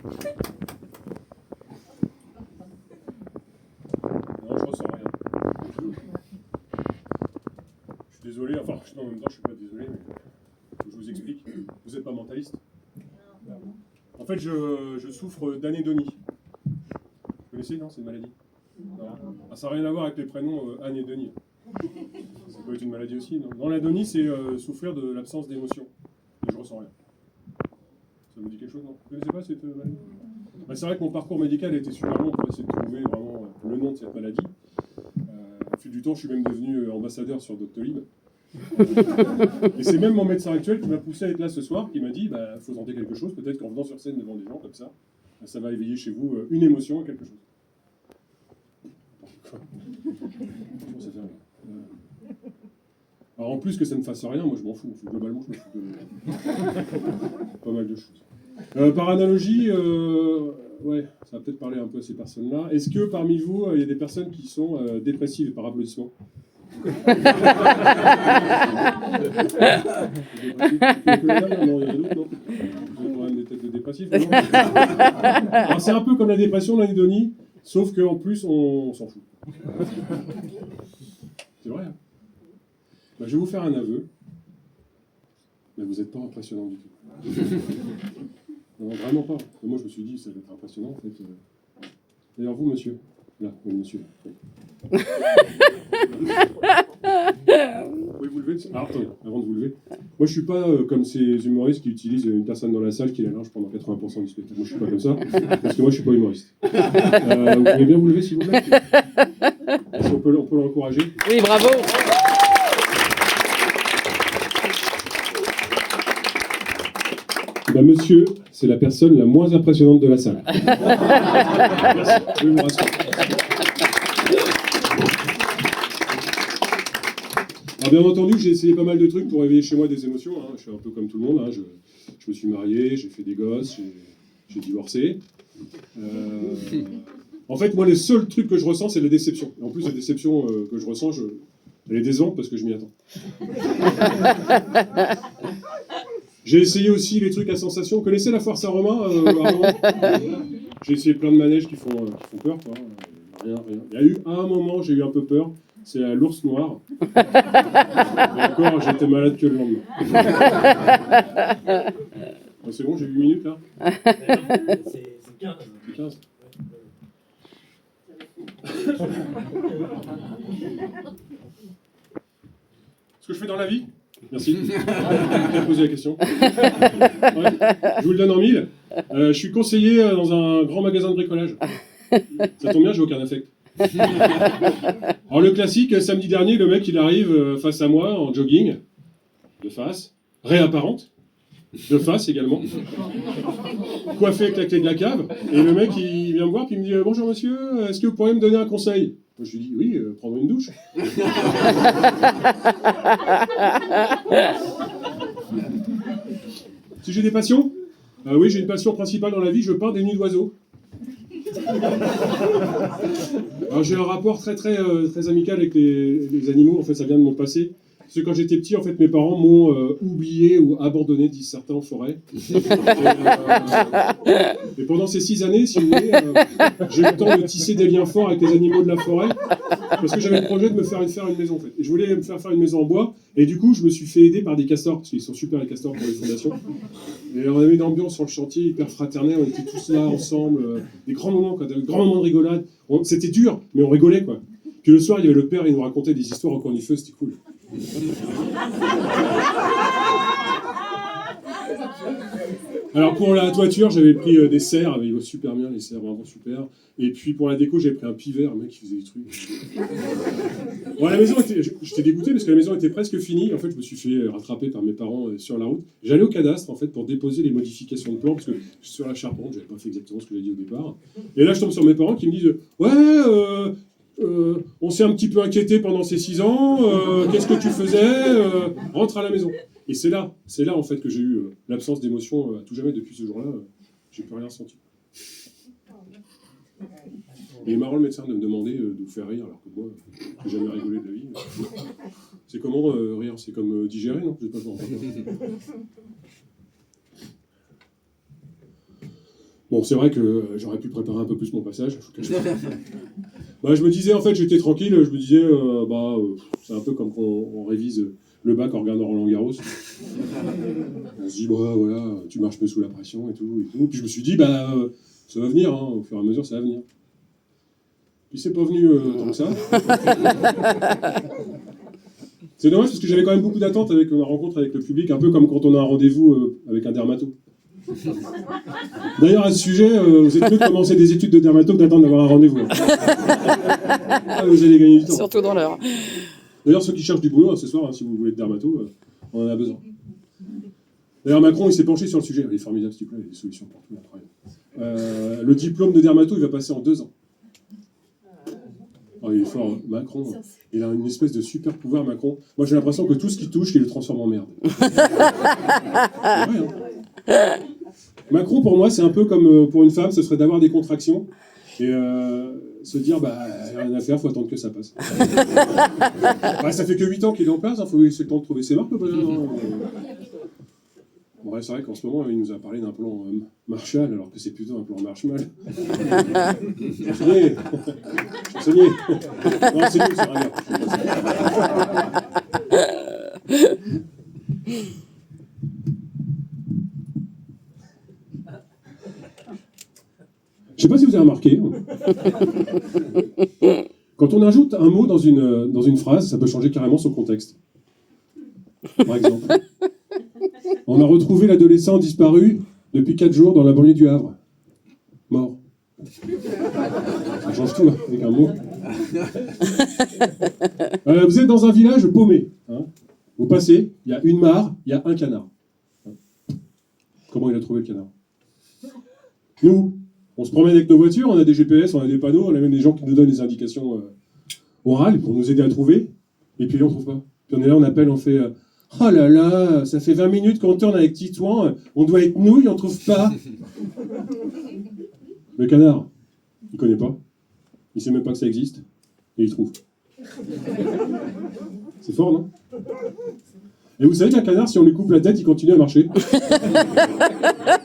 Non, je ressens rien. Je suis désolé, enfin, en même temps, je suis pas désolé, mais je vous explique. Vous n'êtes pas mentaliste? En fait, je souffre d'anédonie. Vous connaissez, non? C'est une maladie? Non. Ah, ça n'a rien à voir avec les prénoms Anne et Denis. Ça peut être une maladie aussi, non? Non, l'anédonie, c'est souffrir de l'absence d'émotion. Et je ressens rien. Ça vous dit quelque chose, non? Vous connaissez pas cette maladie? Bah, c'est vrai que mon parcours médical a été super long pour essayer de trouver vraiment le nom de cette maladie. Au fil du temps, je suis même devenu ambassadeur sur Doctolib. Et c'est même mon médecin actuel qui m'a poussé à être là ce soir, qui m'a dit bah, faut tenter quelque chose, peut-être qu'en venant sur scène devant des gens comme ça, ça va éveiller chez vous une émotion et quelque chose. Ça fait rien. Alors en plus que ça ne fasse rien, moi je m'en fous. Globalement, je m'en fous de pas mal de choses. Par analogie, ouais, ça va peut-être parler un peu à ces personnes-là. Est-ce que parmi vous, il y a des personnes qui sont dépressives par applaudissement? Non, il y en a d'autres, non? Vous avez quand même des têtes de dépressifs, non? Alors, c'est un peu comme la dépression, l'anédonie, sauf qu'en plus, on s'en fout. C'est vrai, hein? Bah, je vais vous faire un aveu, mais vous n'êtes pas impressionnant du tout. Non, vraiment pas. Et moi, je me suis dit, ça va être impressionnant, en fait. D'ailleurs, vous, monsieur. Là, oui, monsieur. Oui. Vous pouvez vous lever? Alors, attendez, avant de vous lever. Moi, je suis pas comme ces humoristes qui utilisent une personne dans la salle qui la linge pendant 80% du spectacle. Moi, je suis pas comme ça, parce que moi, je suis pas humoriste. Vous pouvez bien vous lever, s'il vous plaît? Si on peut l'encourager. Oui, bravo. Ben, monsieur, c'est la personne la moins impressionnante de la salle. Merci, je vous rassure. Alors, bien entendu, j'ai essayé pas mal de trucs pour réveiller chez moi des émotions. Hein. Je suis un peu comme tout le monde. Hein. Je me suis marié, j'ai fait des gosses, j'ai divorcé. En fait, moi, les seuls trucs que je ressens, c'est la déception. Et en plus, la déception que je ressens, elle est décevante parce que je m'y attends. J'ai essayé aussi les trucs à sensation. Vous connaissez la foire Saint-Romain J'ai essayé plein de manèges qui font peur. Quoi. Rien. Il y a eu un moment, j'ai eu un peu peur. C'est à l'ours noir. Et encore, j'étais malade que le lendemain. C'est bon, j'ai 8 minutes là. C'est 15. C'est 15. Ce que je fais dans la vie? Merci. J'ai posé la question. Ouais, je vous le donne en mille. Je suis conseiller dans un grand magasin de bricolage. Ça tombe bien, j'ai aucun affect. Alors le classique, samedi dernier, le mec il arrive face à moi en jogging, de face, réapparente, de face également, coiffé avec la clé de la cave, et le mec il vient me voir puis il me dit bonjour monsieur, est-ce que vous pourriez me donner un conseil? Moi, je lui dis oui, prendre une douche. Si j'ai des passions? Oui, j'ai une passion principale dans la vie, je peins des nids d'oiseaux. Alors j'ai un rapport très amical avec les animaux, en fait ça vient de mon passé. Parce que quand j'étais petit, en fait, mes parents m'ont oublié ou abandonné, disent certains, en forêt. Et pendant ces 6 années, si vous voulez, j'ai eu le temps de tisser des liens forts avec les animaux de la forêt, parce que j'avais le projet de me faire une maison, en fait. Et je voulais me faire une maison en bois, et du coup, je me suis fait aider par des castors, parce qu'ils sont super les castors pour les fondations. Et on avait une ambiance sur le chantier hyper fraternelle, on était tous là ensemble, des grands moments, quoi, des grands moments de rigolade. C'était dur, mais on rigolait, quoi. Puis le soir, il y avait le père, il nous racontait des histoires au coin du feu, c'était cool. Alors pour la toiture, j'avais pris des serres, ils vont super bien, les serres, vraiment super. Et puis pour la déco, j'avais pris un pivert, un mec qui faisait des trucs. Bon, la maison était, j'étais dégoûté parce que la maison était presque finie. En fait, je me suis fait rattraper par mes parents sur la route. J'allais au cadastre en fait pour déposer les modifications de plan parce que sur la charpente, j'avais pas fait exactement ce que j'ai dit au départ. Et là, je tombe sur mes parents qui me disent ouais. On s'est un petit peu inquiété pendant ces 6 ans, qu'est-ce que tu faisais rentre à la maison. Et c'est là en fait que j'ai eu l'absence d'émotion à tout jamais depuis ce jour-là, j'ai plus rien senti. Et il est marrant le médecin de me demander de vous faire rire, alors que moi, j'ai jamais rigolé de la vie. C'est comment rire? C'est comme digérer, non? Je sais pas comment. Bon, c'est vrai que j'aurais pu préparer un peu plus mon passage. Bah, je me disais, en fait, j'étais tranquille. Je me disais, c'est un peu comme quand on révise le bac en regardant Roland Garros. On se dit, bah voilà, tu marches peu sous la pression et tout. Puis je me suis dit, ça va venir, hein, au fur et à mesure, ça va venir. Puis c'est pas venu tant que ça. C'est dommage parce que j'avais quand même beaucoup d'attentes avec ma rencontre avec le public, un peu comme quand on a un rendez-vous avec un dermato. D'ailleurs, à ce sujet, vous êtes mieux de commencer des études de dermato que d'attendre d'avoir un rendez-vous. Vous allez gagner du temps. Surtout dans l'heure. D'ailleurs, ceux qui cherchent du boulot, ce soir, si vous voulez être dermato, on en a besoin. D'ailleurs, Macron, il s'est penché sur le sujet. Il est formidable, ce type-là, il a des solutions pour tout, incroyable. Le diplôme de dermato, il va passer en 2 ans. Oh, il est fort, Macron. Il a une espèce de super pouvoir, Macron. Moi, j'ai l'impression que tout ce qu'il touche, il le transforme en merde. C'est vrai, hein. Macron, pour moi, c'est un peu comme pour une femme, ce serait d'avoir des contractions et se dire, rien à faire, faut attendre que ça passe. Ça fait que 8 ans qu'il est en place, faut laisser le temps de trouver ses marques. Bon, c'est vrai qu'en ce moment, il nous a parlé d'un plan Marshall, alors que c'est plutôt un plan Marshmallow. Chansonnier. Non, c'est nul, c'est rien. Je sais pas si vous avez remarqué, quand on ajoute un mot dans une phrase, ça peut changer carrément son contexte. Par exemple, on a retrouvé l'adolescent disparu depuis 4 jours dans la banlieue du Havre. Mort. Ça change tout, hein, avec un mot. Vous êtes dans un village paumé. Hein. Vous passez, il y a une mare, il y a un canard. Comment il a trouvé le canard? Nous, on se promène avec nos voitures, on a des GPS, on a des panneaux, on a même des gens qui nous donnent des indications orales pour nous aider à trouver. Et puis là, on ne trouve pas. Puis on est là, on appelle, on fait oh là là, ça fait 20 minutes qu'on tourne avec Titouan, on doit être nouilles, on ne trouve pas. Le canard, il ne connaît pas. Il ne sait même pas que ça existe. Et il trouve. C'est fort, non? Et vous savez qu'un canard, si on lui coupe la tête, il continue à marcher.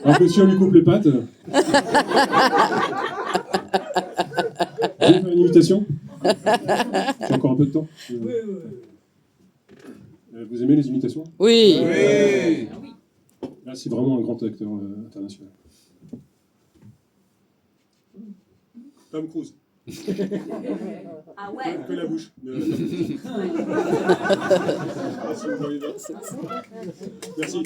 Alors que si on lui coupe les pattes... Vous voulez faire une imitation? J'ai encore un peu de temps. Vous aimez les imitations? Oui. Là, c'est vraiment un grand acteur international. Tom Cruise. Ah ouais. Que la bouche. Merci.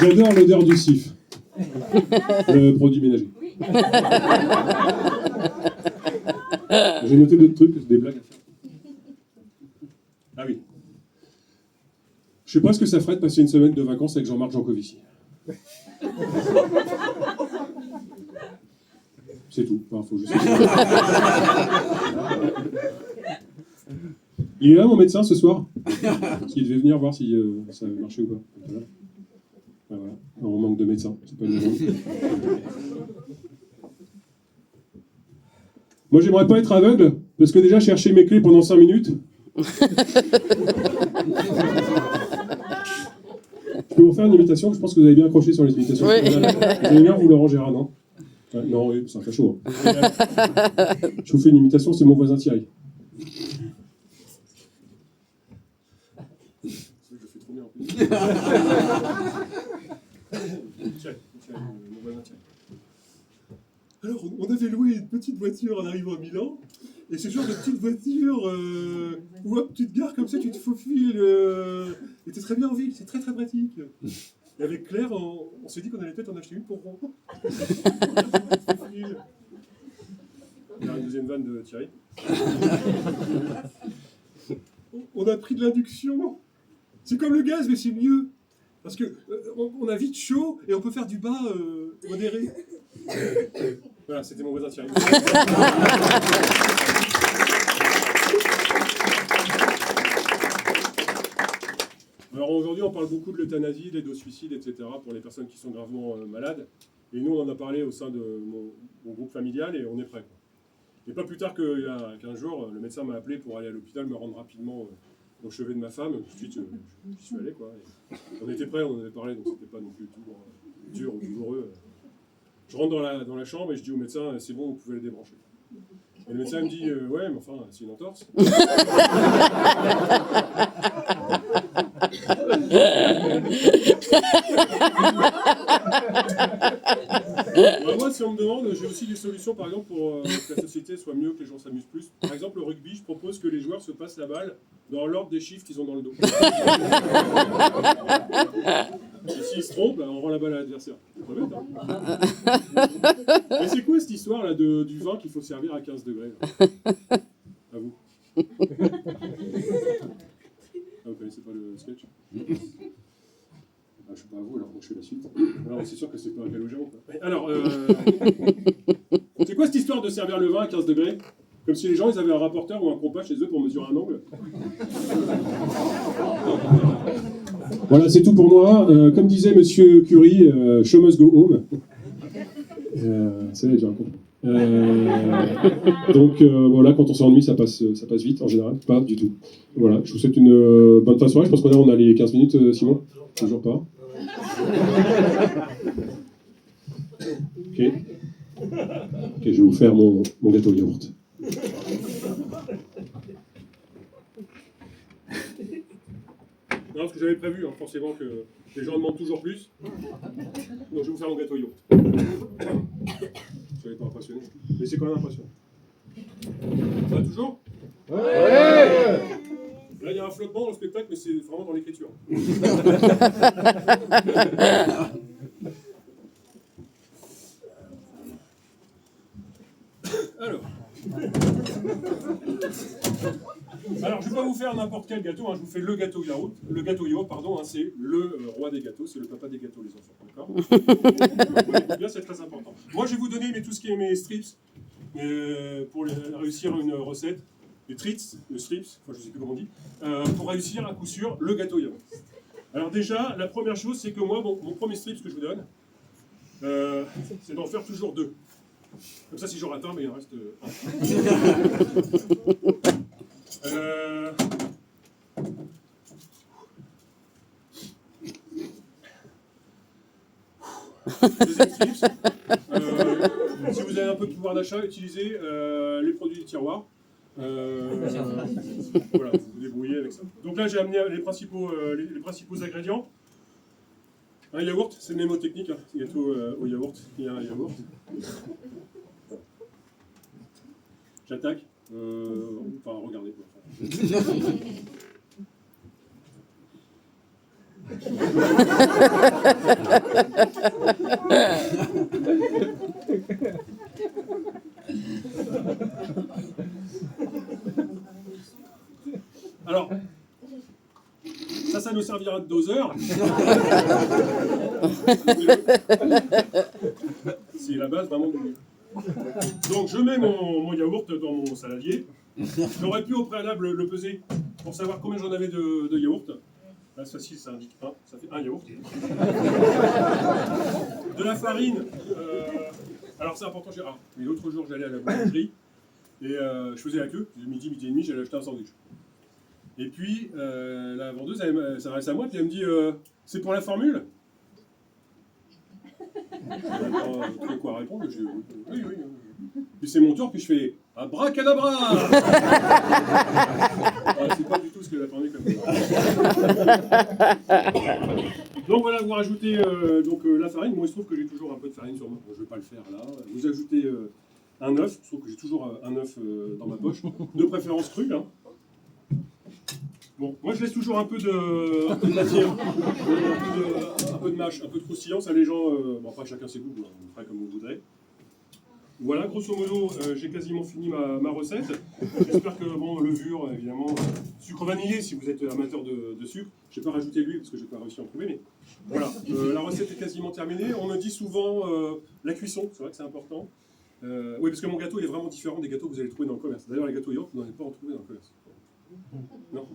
J'adore l'odeur du sif. Le produit ménager. J'ai noté d'autres trucs, des blagues à faire. Ah oui. Je sais pas ce que ça ferait de passer une semaine de vacances avec Jean-Marc Jancovici. C'est tout. Enfin, faut juste... Il est là, mon médecin, ce soir. Parce qu'il devait venir voir si ça avait marché ou pas. Voilà. Voilà. On manque de médecins. C'est pas une raison. Moi, j'aimerais pas être aveugle, parce que déjà, chercher mes clés pendant 5 minutes... Je peux vous faire une imitation, je pense que vous avez bien accroché sur les imitations. Oui. Vous aimez bien, vous, Laurent Gérard, non? Non, oui, c'est un cachot. Hein. Je vous fais une imitation, c'est mon voisin Thierry. Je fais trop bien en plus. Mon voisin Thierry. Alors, on avait loué une petite voiture en arrivant à Milan, et ce genre de petite voiture où hop, tu te gares comme ça, tu te faufiles, et t'es très bien en ville, c'est très très pratique. Et avec Claire, on s'est dit qu'on allait peut-être en acheter une pour Ron. Il y a une deuxième vanne de Thierry. On a pris de l'induction. C'est comme le gaz, mais c'est mieux. Parce que on a vite chaud et on peut faire du bas modéré. Voilà, c'était mon voisin Thierry. Alors aujourd'hui, on parle beaucoup de l'euthanasie, d'aide au suicide, etc. pour les personnes qui sont gravement malades. Et nous, on en a parlé au sein de mon groupe familial et on est prêts. Et pas plus tard qu'il y a 15 jours, le médecin m'a appelé pour aller à l'hôpital, me rendre rapidement au chevet de ma femme, tout de suite j'y suis allé quoi. Et on était prêts, on en avait parlé, donc c'était pas non plus tout dur ou douloureux. Je rentre dans la chambre et je dis au médecin, c'est bon, vous pouvez le débrancher. Et le médecin me dit, ouais, mais enfin, c'est une entorse. Moi, si on me demande, j'ai aussi des solutions, par exemple, pour que la société soit mieux, que les gens s'amusent plus. Par exemple, le rugby, je propose que les joueurs se passent la balle dans l'ordre des chiffres qu'ils ont dans le dos. Et s'ils se trompent, on rend la balle à l'adversaire. C'est pas bête, hein. Mais c'est quoi cette histoire là du vin qu'il faut servir à 15 degrés là à vous. Vous connaissez pas le sketch? Je sais pas à vous, alors moi je fais la suite. Alors c'est sûr que c'est pas un calogéron. Alors, c'est quoi cette histoire de servir le vin à 15 degrés? Comme si les gens ils avaient un rapporteur ou un compas chez eux pour mesurer un angle. Voilà, c'est tout pour moi. Comme disait Monsieur Curie, show must go home. Ça y est, j'ai un compte. Donc voilà, quand on s'ennuie, ça passe vite en général, pas du tout. Voilà, je vous souhaite une bonne fin de soirée. Je pense qu'on a les 15 minutes, Simon. Toujours pas. Ok, je vais vous faire mon gâteau au yaourt. Non, ce que j'avais prévu, hein, forcément que les gens demandent toujours plus. Donc je vais vous faire mon gâteau au yaourt. Soyez pas impressionnés, mais c'est quand même impressionnant. Ça va toujours? Ouais. Là, il y a un flottement dans le spectacle, mais c'est vraiment dans l'écriture. Alors, je ne vais pas vous faire n'importe quel gâteau, hein, je vous fais le gâteau yaourt. Le gâteau yaourt, pardon, hein, c'est le roi des gâteaux, c'est le papa des gâteaux, les enfants, d'accord? Bien, c'est très important. Moi, je vais vous donner tout ce qui est mes strips pour réussir une recette. Les treats, le strips, enfin, je ne sais plus comment on dit, pour réussir à coup sûr le gâteau yaourt. Alors déjà, la première chose, c'est que moi, mon premier strips que je vous donne, c'est d'en faire toujours 2. Comme ça, si j'en rate un, mais il en reste un. Deuxième strips, si vous avez un peu de pouvoir d'achat, utilisez les produits du tiroir. Voilà, vous vous débrouillez avec ça. Donc là, j'ai amené les principaux ingrédients. Un yaourt, c'est le mnémotechnique, hein. Gâteau au yaourt, il y a un yaourt. J'attaque. Enfin, regardez. Alors, ça nous servira de doseur. C'est la base vraiment du... Donc je mets mon yaourt dans mon saladier. J'aurais pu au préalable le peser pour savoir combien j'en avais de yaourt. Là, c'est facile, ça indique 1, ça fait 1 yaourt. De la farine. Alors c'est important, l'autre jour j'allais à la boulangerie et je faisais la queue, midi et demi, j'allais acheter un sandwich. Et puis la vendeuse, elle s'adresse à moi, puis elle me dit c'est pour la formule? Je ne savais pas trop quoi répondre, je dis oui. Puis c'est mon tour, puis je fais abracadabra. C'est pas du tout ce qu'elle attendait comme ça. Donc voilà, vous rajoutez la farine. Moi, il se trouve que j'ai toujours un peu de farine sur moi. Bon, je ne vais pas le faire là. Vous ajoutez un œuf. Il se trouve que j'ai toujours un œuf dans ma poche. De préférence cru. Hein. Bon, moi je laisse toujours un peu de matière, un peu de mâche, un peu de croustillant. Ça, les gens, bon, après chacun ses goûts, vous ferez comme vous voudrez. Voilà, grosso modo, j'ai quasiment fini ma recette. J'espère que, levure, évidemment, sucre vanillé si vous êtes amateur de sucre. Je n'ai pas rajouté l'huile parce que je n'ai pas réussi à en trouver, mais voilà, la recette est quasiment terminée. On me dit souvent la cuisson, c'est vrai que c'est important. Oui, parce que mon gâteau il est vraiment différent des gâteaux que vous allez trouver dans le commerce. D'ailleurs, les gâteaux yaourt, vous n'en avez pas en trouver dans le commerce. Non.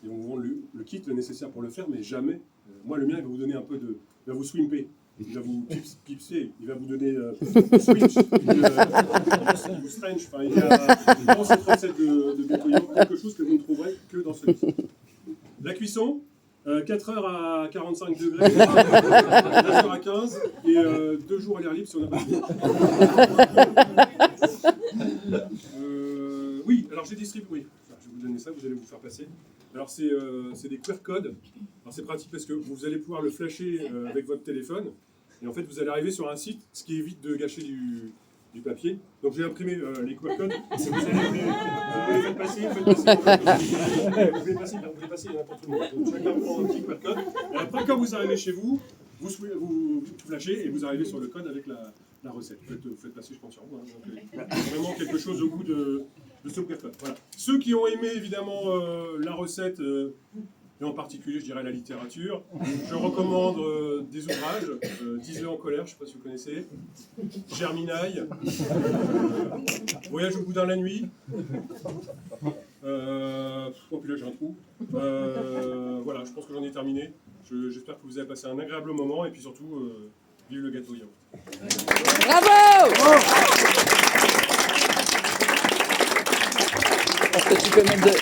Ils vont vous vendre le kit, le nécessaire pour le faire, mais jamais. Moi, le mien, il va vous donner un peu de... Il va vous swimper. Il va vous pipser, il va vous donner switch, ou strange. Enfin, il y a dans cette recette de gâteau quelque chose que vous ne trouverez que dans ce livre. La cuisson, 4 heures à 45 degrés, 2 heures à 15 et 2 jours à l'air libre si on n'a pas de oui, alors j'ai distribué, oui. Enfin, je vais vous donner ça, vous allez vous faire passer. Alors c'est des QR codes. Alors c'est pratique parce que vous allez pouvoir le flasher avec votre téléphone et en fait vous allez arriver sur un site, ce qui évite de gâcher du papier. Donc j'ai imprimé les QR codes. Vous les faites passer, vous pouvez passer n'importe où. Donc chacun prend un petit QR code. Et après quand vous arrivez chez vous, vous flashez et vous arrivez sur le code avec la recette. Vous faites passer, je pense, sur vous. Hein. Donc, vraiment quelque chose au goût de ce QR code. Voilà. Ceux qui ont aimé évidemment la recette, et en particulier, je dirais la littérature, je recommande des ouvrages, 10 œufs en colère, je ne sais pas si vous connaissez, Germinaille, Voyage au bout d'un la nuit, oh puis là j'ai un trou, voilà, je pense que j'en ai terminé. J'espère que vous avez passé un agréable moment et puis surtout, vive le gâteau yaourt. Bravo! Est-ce que tu peux mettre de...